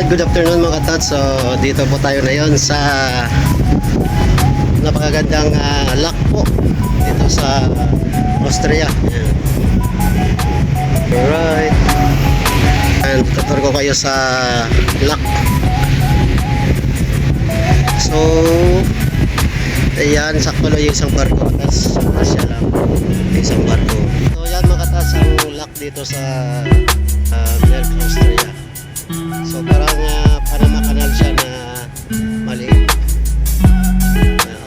good afternoon mga katats. So dito po tayo ngayon sa napakagandang lock po dito sa Austria. Ayan. Alright, and tutur ko kayo sa lock. So ayan, sakto lang yung isang barko katats. Asya lang isang barko. So yan mga katats, ang lock dito sa Melk, Austria. So parang Panama Canal siya na maliit.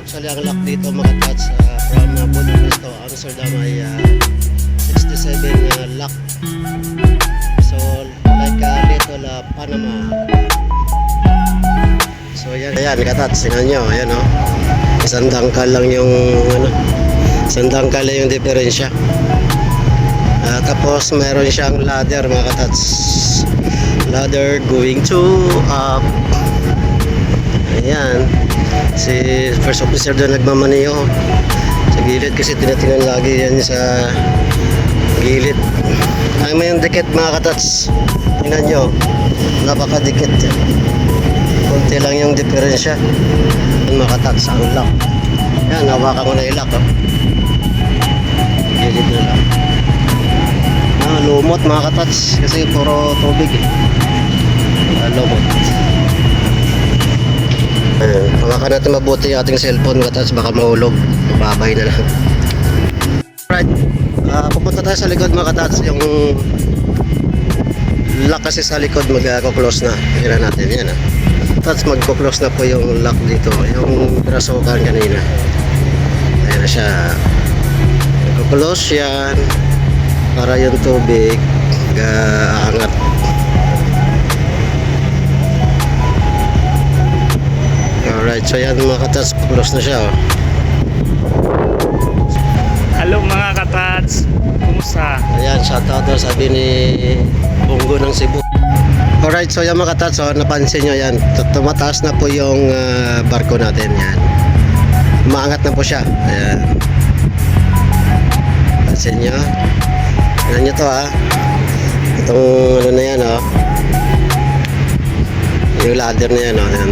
Actually ang lock dito mga katats from Budapest to Amsterdam ay 67 lock. So like little Panama. So yan katats, tingnan nyo, ayan o. Isang dangkal lang yung isang dangkal lang yung diferensya. Tapos mayroon siyang ladder mga katats, ladder going to up. Ayan, si first officer doon nagmamaneho sa gilid kasi tinatingnan lagi yan sa gilid. Ay may yung dikit mga katats, tingnan nyo, napakadikit. Kunti lang yung diferensya. Mga katats, ang lock. Yan, hawakan ko na yung lock gilid na lock. Lumot mga katats kasi puro tubig lumot. Hawakan natin mabuti yung ating cellphone mga katats, baka mahulog, babay na lang. Alright, pupunta tayo sa likod mga katats. Yung lock kasi sa likod mag-close na. Hira natin yan katats, mag-close na po yung lock dito, yung rasukan kanina. Ayan na siya, mag-close yan para yung tubig aangat. Alright, so yan mga katats, close na siya Hello mga katats, kumusta? Ayan, shoutout daw sabi ni Bunggo ng Cebu. Alright, so yan mga katats, so napansin nyo yan, tumataas na po yung barko natin. Yan, umaangat na po siya. Ayan, pansin nyo, tignan nyo to itong na yan yung ladder na yan ayan,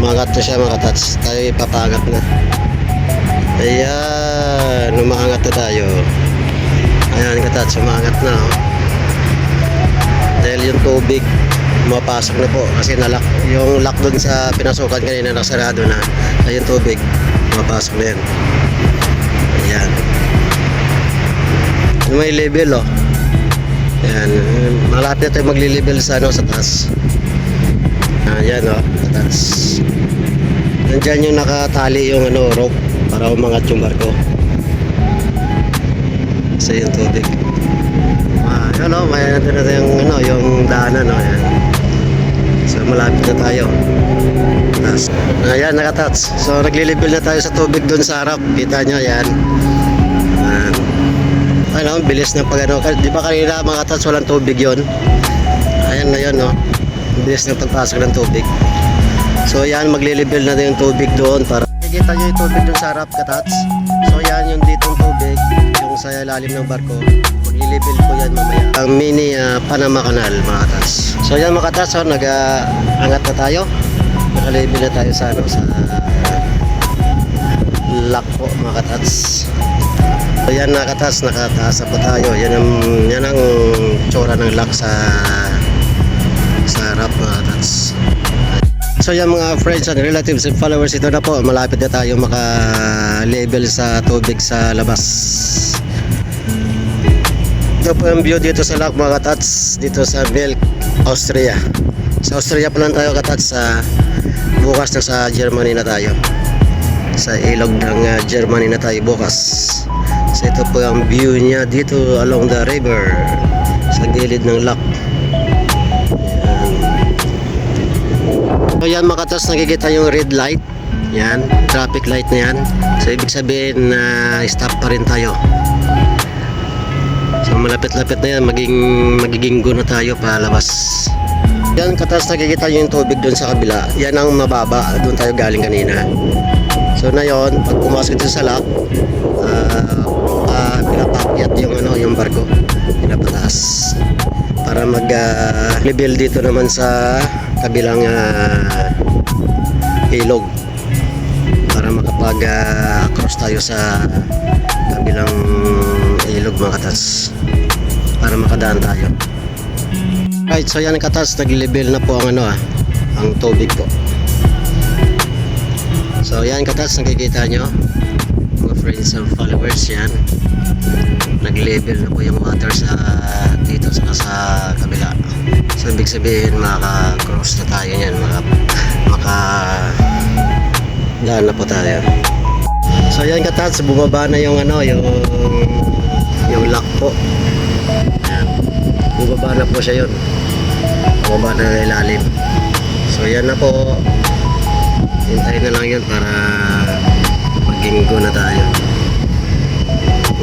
umangat na siya mga katats, tayo ipapangat na. Ayan, umaangat na tayo. Ayan katats, umaangat na dahil yung tubig mapasok na po kasi nalock yung lock dun sa pinasukan kanina, nakasarado na. Ay yung tubig mapasok na yan. Ayan, may level Ayan, malapit tayo magli-level sa sa taas. Ayan sa taas. Nandyan yung nakatali yung rope para umangat yung barko sa yung tubig. Ayan may natin na yung yung daanan Ayan. So malapit na tayo. Ayan, nakatats. So nagli-level na tayo sa tubig doon sa harap. Kita nyo yan. Bilis ng pag di ba kanina mga katats walang tubig yon. Ayan na yun bilis ng pagpasok ng tubig. So yan, magli-level na yung tubig doon para makikita nyo yung tubig doon sa harap katats. So yan yung ditong tubig, yung sa ilalim ng barko, magli-level po yan mamaya ang mini Panama Canal mga katats. So yan mga katats, nag-angat na tayo, naka-level na tayo sa sa lock po mga katats. So yan na katas, nakataas na po tayo. Yan ang tsura ng lock sa harap mga katats. So yan mga friends and relatives and followers, ito na po, malapit na tayo maka-level sa tubig sa labas. Ito po yung view dito sa lock mga katats, dito sa Melk, Austria. Sa Austria pa lang tayo katats, bukas na sa Germany na tayo. Sa ilog ng Germany na tayo bukas. So ito po ang view niya dito along the river sa gilid ng lock. So yan mga katas, nakikita yung red light. Yan, traffic light na yan. So ibig sabihin na stop pa rin tayo. So malapit-lapit na yan, magiging go na tayo palabas. Yan katas, nakikita yung tubig doon sa kabila. Yan ang mababa, doon tayo galing kanina. So na yon, pag pumasok dito sa lock, pinapakyat yung yung barko, pinapataas para level dito naman sa kabilang ilog para makapag cross tayo sa kabilang ilog mga katats, para makadaan tayo. Right, so yan katats, nag-level na po ang ang tubig po. So yan katats, nakikita nyo mga friends and followers, yan nag-level na po yung water sa dito sa kabila. So ibig sabihin maka-cross na tayo yan, daan na po tayo. So yan katats, bumaba na yung yung lock po. Yan. Bumaba na po siya yun. Bumaba na ng ilalim. So yan na po. Hintayin na lang yun para maging go na tayo.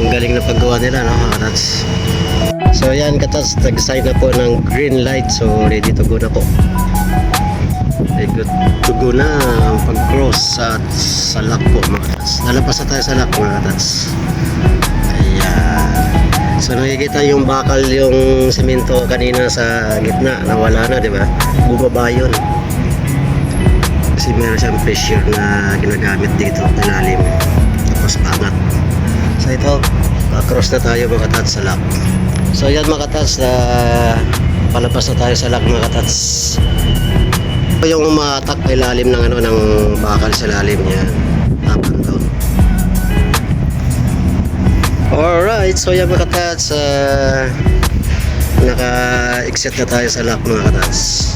Ang galing na paggawa nila, no, katats. So yan katats, nag-sign na po ng green light. So ready to go na po. Ready to go na ang pag-cross sa lock po mga katats. Lalapas na tayo sa lock mga katats. Ayan. So nakikita yung bakal, yung semento kanina sa gitna, nawala na, di ba? Bumaba yun. Kasi meron siyang pressure na ginagamit dito, ilalim. Tapos pangat. So ito, cross na tayo mga katats sa lock. So yan mga katats, palabas na tayo sa lock mga katats. Ito yung matak pa ilalim ng ng bakal sa ilalim niya. Up and down. Alright, so yan mga katats, naka-exit na tayo sa lock mga katats.